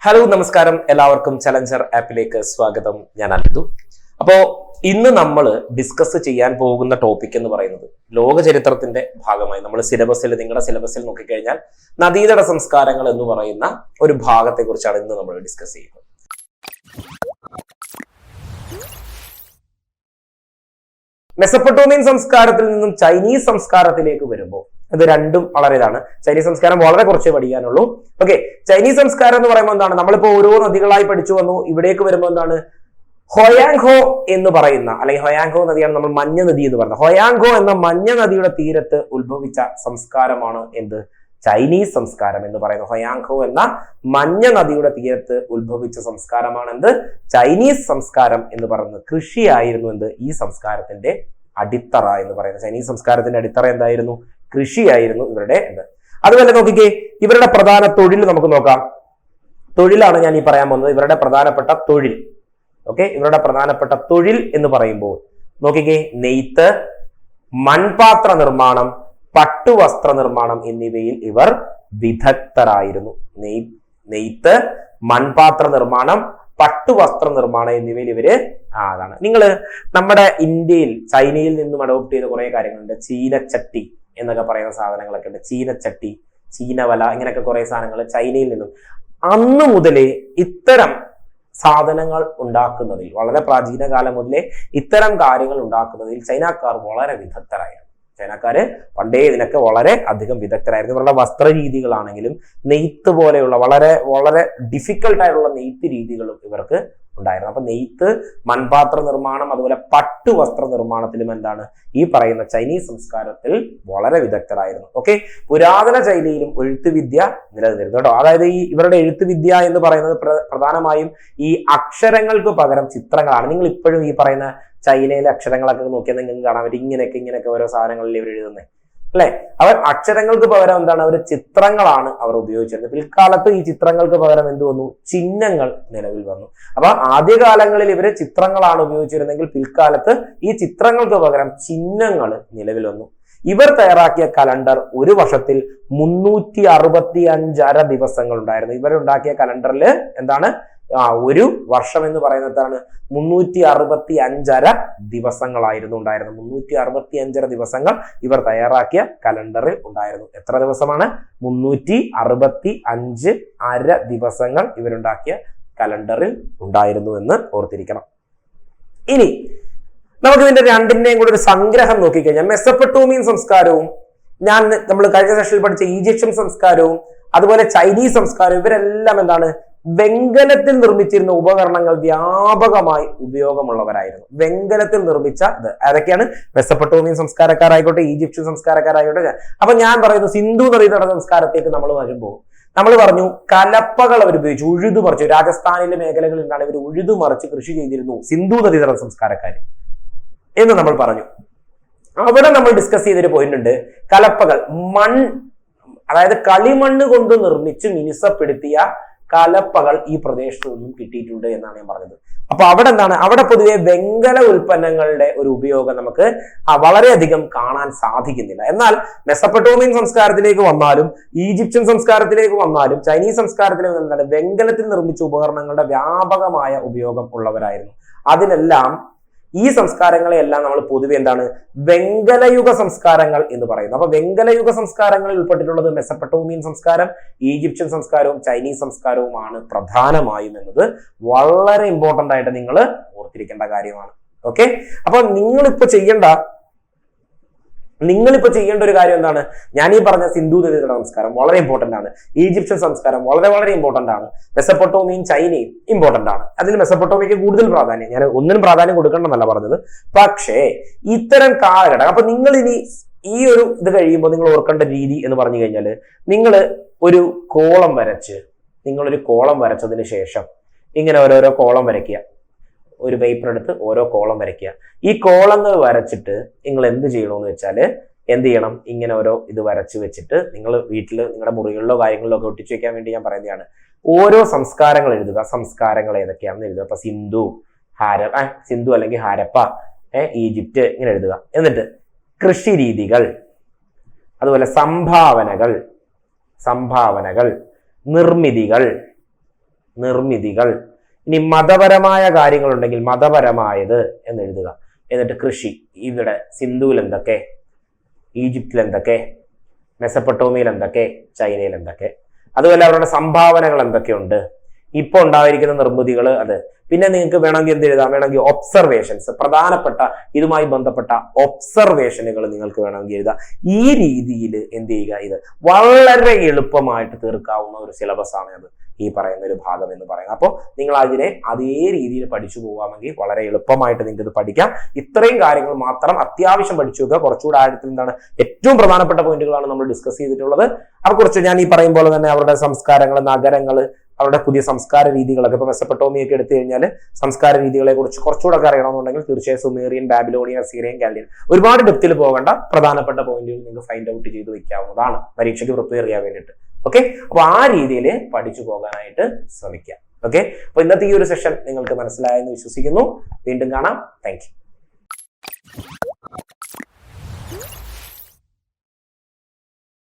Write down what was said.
Hello നമസ്കാരം, എല്ലാവർക്കും challenger ആപ്പിലേക്ക് സ്വാഗതം. ഞാൻ അനന്തു. അപ്പോ ഇന്ന് നമ്മൾ ഡിസ്കസ് ചെയ്യാൻ പോകുന്ന ടോപ്പിക് എന്ന് പറയുന്നത് ലോക ചരിത്രത്തിന്റെ ഭാഗമായി നമ്മൾ നിങ്ങളുടെ സിലബസിൽ നോക്കിക്കഴിഞ്ഞാൽ നദീതട സംസ്കാരങ്ങൾ എന്ന് പറയുന്ന ഒരു ഭാഗത്തെ കുറിച്ചാണ് ഇന്ന് നമ്മൾ ഡിസ്കസ് ചെയ്യുന്നത്. മെസപ്പൊട്ടോമിയൻ സംസ്കാരത്തിൽ നിന്നും ചൈനീസ് സംസ്കാരത്തിലേക്ക് വരുമ്പോൾ ഇത് രണ്ടും വളരെ ഇതാണ്. ചൈനീസ് സംസ്കാരം വളരെ കുറച്ചേ പഠിക്കാനുള്ളൂ. ഓക്കെ, ചൈനീസ് സംസ്കാരം എന്ന് പറയുമ്പോൾ എന്താണ്, നമ്മളിപ്പോ ഓരോ നദികളായി പഠിച്ചു വന്നു. ഇവിടേക്ക് വരുമ്പോൾ എന്താണ്, ഹൊയാങ്ഹോ എന്ന് പറയുന്ന, അല്ലെങ്കിൽ ഹൊയാങ്ഹോ നദിയാണ് നമ്മൾ മഞ്ഞ നദി എന്ന് പറയുന്നത്. ഹൊയാങ്ഹോ എന്ന മഞ്ഞ നദിയുടെ തീരത്ത് ഉത്ഭവിച്ച സംസ്കാരമാണ് എന്ത്, ചൈനീസ് സംസ്കാരം എന്ന് പറയുന്നത്. ഹൊയാങ്ഹോ എന്ന മഞ്ഞ നദിയുടെ തീരത്ത് ഉത്ഭവിച്ച സംസ്കാരമാണ് എന്ത്, ചൈനീസ് സംസ്കാരം എന്ന് പറയുന്നത്. കൃഷിയായിരുന്നു എന്ത്, ഈ സംസ്കാരത്തിന്റെ അടിത്തറ എന്ന് പറയുന്നത്. ചൈനീസ് സംസ്കാരത്തിന്റെ അടിത്തറ എന്തായിരുന്നു, കൃഷിയായിരുന്നു ഇവരുടെ എന്ത്. അതുപോലെ നോക്കിക്കേ, ഇവരുടെ പ്രധാന തൊഴിൽ നമുക്ക് നോക്കാം. തൊഴിലാണ് ഞാൻ ഈ പറയാൻ പോകുന്നത്, ഇവരുടെ പ്രധാനപ്പെട്ട തൊഴിൽ. ഓക്കെ, ഇവരുടെ പ്രധാനപ്പെട്ട തൊഴിൽ എന്ന് പറയുമ്പോൾ നോക്കിക്കേ, നെയ്ത്ത്, മൺപാത്ര നിർമ്മാണം, പട്ടുവസ്ത്ര നിർമ്മാണം എന്നിവയിൽ ഇവർ വിദഗ്ധരായിരുന്നു. നെയ്ത്ത്, മൺപാത്ര നിർമ്മാണം, പട്ടുവസ്ത്ര നിർമ്മാണം എന്നിവയിൽ ഇവര് അതാണ്. നിങ്ങൾ നമ്മുടെ ഇന്ത്യയിൽ ചൈനയിൽ നിന്നും അഡോപ്റ്റ് ചെയ്ത കുറെ കാര്യങ്ങളുണ്ട്. ചീനച്ചട്ടി എന്നൊക്കെ പറയുന്ന സാധനങ്ങളൊക്കെ ഉണ്ട്. ചീനച്ചട്ടി, ചീനവല, ഇങ്ങനെയൊക്കെ കുറെ സാധനങ്ങൾ ചൈനയിൽ നിന്നും. അന്ന് മുതലേ ഇത്തരം സാധനങ്ങൾ ഉണ്ടാക്കുന്നതിൽ, വളരെ പ്രാചീന കാലം മുതലേ ഇത്തരം കാര്യങ്ങൾ ഉണ്ടാക്കുന്നതിൽ ചൈനക്കാർ വളരെ വിദഗ്ധരായിരുന്നു. ചൈനക്കാര് പണ്ടേ ഇതിനൊക്കെ വളരെ അധികം വിദഗ്ധരായിരുന്നു. ഇവരുടെ വസ്ത്ര രീതികളാണെങ്കിലും നെയ്ത്ത് പോലെയുള്ള വളരെ വളരെ ഡിഫിക്കൽട്ട് ആയിട്ടുള്ള നെയ്ത്ത് രീതികളും ഇവർക്ക് ഉണ്ടായിരുന്നു. അപ്പൊ നെയ്ത്ത്, മൺപാത്ര നിർമ്മാണം, അതുപോലെ പട്ടു വസ്ത്ര നിർമ്മാണത്തിലും എന്താണ്, ഈ പറയുന്ന ചൈനീസ് സംസ്കാരത്തിൽ വളരെ വിദഗ്ധരായിരുന്നു. ഓക്കെ, പുരാതന ചൈനയിലും എഴുത്തുവിദ്യ നിലനിന്നിരുന്നു കേട്ടോ. അതായത് ഈ ഇവരുടെ എഴുത്തുവിദ്യ എന്ന് പറയുന്നത് പ്രധാനമായും ഈ അക്ഷരങ്ങൾക്ക് പകരം ചിത്രങ്ങളാണ്. നിങ്ങൾ ഇപ്പോഴും ഈ പറയുന്ന ചൈനയിലെ അക്ഷരങ്ങളൊക്കെ നോക്കിയാൽ നിങ്ങൾക്ക് കാണാൻ പറ്റും, ഇങ്ങനെയൊക്കെ ഓരോ സാധനങ്ങളിൽ ഇവർ എഴുതുന്നത് അല്ലെ. അവർ അക്ഷരങ്ങൾക്ക് പകരം എന്താണ്, അവർ ചിത്രങ്ങളാണ് അവർ ഉപയോഗിച്ചിരുന്നത്. പിൽക്കാലത്ത് ഈ ചിത്രങ്ങൾക്ക് പകരം എന്ത് വന്നു, ചിഹ്നങ്ങൾ നിലവിൽ വന്നു. അപ്പൊ ആദ്യകാലങ്ങളിൽ ഇവര് ചിത്രങ്ങളാണ് ഉപയോഗിച്ചിരുന്നെങ്കിൽ പിൽക്കാലത്ത് ഈ ചിത്രങ്ങൾക്ക് പകരം ചിഹ്നങ്ങൾ നിലവിൽ വന്നു. ഇവർ തയ്യാറാക്കിയ കലണ്ടർ ഒരു വർഷത്തിൽ 365 ദിവസങ്ങൾ ഉണ്ടായിരുന്നു. ഇവരുണ്ടാക്കിയ കലണ്ടറിൽ എന്താണ്, ഒരു വർഷം എന്ന് പറയുന്നതാണ് 365 ദിവസങ്ങളായിരുന്നു ഉണ്ടായിരുന്നത്. 365 ദിവസങ്ങൾ ഇവർ തയ്യാറാക്കിയ കലണ്ടറിൽ ഉണ്ടായിരുന്നു. എത്ര ദിവസമാണ്, 365 ദിവസങ്ങൾ ഇവരുണ്ടാക്കിയ കലണ്ടറിൽ ഉണ്ടായിരുന്നു എന്ന് ഓർത്തിരിക്കണം. ഇനി നമുക്ക് ഇതിന്റെ രണ്ടിന്റെയും കൂടെ ഒരു സംഗ്രഹം നോക്കിക്കഴിഞ്ഞാൽ, മെസപ്പൊട്ടോമിയൻ സംസ്കാരവും നമ്മൾ കഴിഞ്ഞ സെഷനിൽ പഠിച്ച ഈജിപ്ഷ്യൻ സംസ്കാരവും അതുപോലെ ചൈനീസ് സംസ്കാരവും, ഇവരെല്ലാം എന്താണ്, വെങ്കലത്തിൽ നിർമ്മിച്ചിരുന്ന ഉപകരണങ്ങൾ വ്യാപകമായി ഉപയോഗമുള്ളവരായിരുന്നു. വെങ്കലത്തിൽ നിർമ്മിച്ച അതൊക്കെയാണ് മെസപ്പൊട്ടോമിയൻ സംസ്കാരക്കാരായിക്കോട്ടെ, ഈജിപ്ഷ്യൻ സംസ്കാരക്കാരായിക്കോട്ടെ. അപ്പൊ ഞാൻ പറയുന്നു, സിന്ധു നദീതട സംസ്കാരത്തേക്ക് നമ്മൾ വരുമ്പോൾ നമ്മൾ പറഞ്ഞു കലപ്പകൾ അവർ ഉപയോഗിച്ചു, ഉഴുതുമറിച്ചു. രാജസ്ഥാനിലെ മേഖലകളിൽ നിന്നാണ് ഇവർ ഉഴുതുമറിച്ച് കൃഷി ചെയ്തിരുന്നു സിന്ധു നദീതട സംസ്കാരക്കാർ എന്ന് നമ്മൾ പറഞ്ഞു. അവിടെ നമ്മൾ ഡിസ്കസ് ചെയ്തൊരു പോയിന്റ് ഉണ്ട്, കലപ്പകൾ അതായത് കളിമണ്ണ് കൊണ്ട് നിർമ്മിച്ച് മിനുസപ്പെടുത്തിയ കലപ്പകൾ ഈ പ്രദേശത്ത് നിന്നും കിട്ടിയിട്ടുണ്ട് എന്നാണ് ഞാൻ പറഞ്ഞത്. അപ്പൊ അവിടെ എന്താണ്, അവിടെ പൊതുവെ വെങ്കല ഉൽപ്പന്നങ്ങളുടെ ഒരു ഉപയോഗം നമുക്ക് വളരെയധികം കാണാൻ സാധിക്കുന്നില്ല. എന്നാൽ മെസപ്പൊട്ടോമിയൻ സംസ്കാരത്തിലേക്ക് വന്നാലും ഈജിപ്ഷ്യൻ സംസ്കാരത്തിലേക്ക് വന്നാലും ചൈനീസ് സംസ്കാരത്തിലേക്ക് എന്താണ്, വെങ്കലത്തിൽ നിർമ്മിച്ച ഉപകരണങ്ങളുടെ വ്യാപകമായ ഉപയോഗം ഉള്ളവരായിരുന്നു. അതിനെല്ലാം ഈ സംസ്കാരങ്ങളെയെല്ലാം നമ്മൾ പൊതുവെ എന്താണ്, വെങ്കലയുഗ സംസ്കാരങ്ങൾ എന്ന് പറയുന്നു. അപ്പൊ വെങ്കലയുഗ സംസ്കാരങ്ങളിൽ ഉൾപ്പെട്ടിട്ടുള്ളത് മെസപ്പൊട്ടോമിയൻ സംസ്കാരം, ഈജിപ്ഷ്യൻ സംസ്കാരവും ചൈനീസ് സംസ്കാരവുമാണ് പ്രധാനമായും എന്നത് വളരെ ഇമ്പോർട്ടന്റ് ആയിട്ട് നിങ്ങൾ ഓർത്തിരിക്കേണ്ട കാര്യമാണ്. ഓക്കെ, അപ്പൊ നിങ്ങളിപ്പോ ചെയ്യേണ്ട ഒരു കാര്യം എന്താണ്, ഞാൻ ഈ പറഞ്ഞ സിന്ധു നദീതട സംസ്കാരം വളരെ ഇമ്പോർട്ടന്റ് ആണ്, ഈജിപ്ഷ്യൻ സംസ്കാരം വളരെ വളരെ ഇമ്പോർട്ടന്റ് ആണ്, മെസപ്പൊട്ടോമിയയും ചൈനയും ഇമ്പോർട്ടന്റ് ആണ്. അതിൽ മെസപ്പൊട്ടോമിയക്ക് കൂടുതൽ പ്രാധാന്യം, ഞാൻ ഒന്നിനും പ്രാധാന്യം കൊടുക്കണമെന്നല്ല പറഞ്ഞത്. പക്ഷേ ഇത്തരം കാലഘട്ടം, അപ്പൊ നിങ്ങൾ ഇനി ഈ ഒരു ഇത് കഴിയുമ്പോൾ നിങ്ങൾ ഓർക്കേണ്ട രീതി എന്ന് പറഞ്ഞു കഴിഞ്ഞാൽ, നിങ്ങൾ ഒരു കോളം വരച്ചതിന് ശേഷം ഇങ്ങനെ ഓരോരോ കോളം വരയ്ക്കുക. ഒരു പേപ്പർ എടുത്ത് ഓരോ കോളം വരയ്ക്കുക. ഈ കോളങ്ങൾ വരച്ചിട്ട് നിങ്ങൾ എന്ത് ചെയ്യണമെന്ന് വെച്ചാൽ, എന്ത് ചെയ്യണം, ഇങ്ങനെ ഓരോ ഇത് വരച്ച് വെച്ചിട്ട് നിങ്ങൾ വീട്ടിൽ നിങ്ങളുടെ മുറികളിലോ കാര്യങ്ങളിലോ ഒക്കെ ഒട്ടിച്ചു വെക്കാൻ വേണ്ടി ഞാൻ പറയുന്നതാണ്. ഓരോ സംസ്കാരങ്ങൾ എഴുതുക, സംസ്കാരങ്ങൾ ഏതൊക്കെയാണെന്ന് എഴുതുക. അപ്പൊ സിന്ധു അല്ലെങ്കിൽ ഹാരപ്പ, ഈജിപ്റ്റ് ഇങ്ങനെ എഴുതുക. എന്നിട്ട് കൃഷി രീതികൾ, അതുപോലെ സംഭാവനകൾ, നിർമ്മിതികൾ, നിർമ്മിതികൾ. ഇനി മതപരമായ കാര്യങ്ങളുണ്ടെങ്കിൽ മതപരമായത് എന്ന് എഴുതുക. എന്നിട്ട് കൃഷി, ഇവിടെ സിന്ധുവിൽ എന്തൊക്കെ, ഈജിപ്തിൽ എന്തൊക്കെ, മെസപ്പൊട്ടോമിയയിൽ എന്തൊക്കെ, ചൈനയിൽ എന്തൊക്കെ, അതുപോലെ അവരുടെ സംഭാവനകൾ എന്തൊക്കെയുണ്ട്, ഇപ്പൊ ഉണ്ടായിരിക്കുന്ന നിർമ്മിതികൾ, അത്. പിന്നെ നിങ്ങൾക്ക് വേണമെങ്കിൽ എന്ത് എഴുതാം, വേണമെങ്കിൽ ഒബ്സർവേഷൻസ്, പ്രധാനപ്പെട്ട ഇതുമായി ബന്ധപ്പെട്ട ഒബ്സർവേഷനുകൾ നിങ്ങൾക്ക് വേണമെങ്കിൽ എഴുതാം. ഈ രീതിയിൽ എന്ത് ചെയ്യുക, ഇത് വളരെ എളുപ്പമായിട്ട് തീർക്കാവുന്ന ഒരു സിലബസ് ആണ് അത്, ഈ പറയുന്ന ഒരു ഭാഗം എന്ന് പറയുന്നത്. അപ്പോൾ നിങ്ങൾ അതിനെ അതേ രീതിയിൽ പഠിച്ചു പോകാമെങ്കിൽ വളരെ എളുപ്പമായിട്ട് നിങ്ങൾക്ക് ഇത് പഠിക്കാം. ഇത്രയും കാര്യങ്ങൾ മാത്രം അത്യാവശ്യം പഠിച്ചു വെക്കുക. കുറച്ചുകൂടെ ആഴത്തിൽ എന്താണ് ഏറ്റവും പ്രധാനപ്പെട്ട പോയിന്റുകളാണ് നമ്മൾ ഡിസ്കസ് ചെയ്തിട്ടുള്ളത്. അവ കുറിച്ച് ഞാൻ ഈ പറയും പോലെ തന്നെ അവരുടെ സംസ്കാരങ്ങൾ, നഗരങ്ങൾ, അവരുടെ പുതിയ സംസ്കാര രീതികളൊക്കെ, ഇപ്പൊ മെസപ്പൊട്ടോമിയൊക്കെ എടുത്തു കഴിഞ്ഞാൽ സംസ്കാര രീതികളെ കുറിച്ച് കുറച്ചുകൂടെ അറിയണമെന്നുണ്ടെങ്കിൽ തീർച്ചയായും സുമേറിയൻ, ബാബിലോണിയൻ, അസീറിയൻ, കാൽഡിയൻ, ഒരുപാട് ഡെപ്തിൽ പോകേണ്ട പ്രധാനപ്പെട്ട പോയിന്റുകൾ നിങ്ങൾക്ക് ഫൈൻഡ് ഔട്ട് ചെയ്ത് വെക്കാവുന്നതാണ് പരീക്ഷയ്ക്ക് പ്രിപ്പയർ ചെയ്യാൻ വേണ്ടിയിട്ട്. ഓക്കെ, അപ്പൊ ആ രീതിയിൽ പഠിച്ചു പോകാനായിട്ട് ശ്രമിക്കുക. ഓക്കെ, അപ്പൊ ഇന്നത്തെ ഈ ഒരു സെഷൻ നിങ്ങൾക്ക് മനസ്സിലായെന്ന് വിശ്വസിക്കുന്നു. വീണ്ടും കാണാം. Thank you.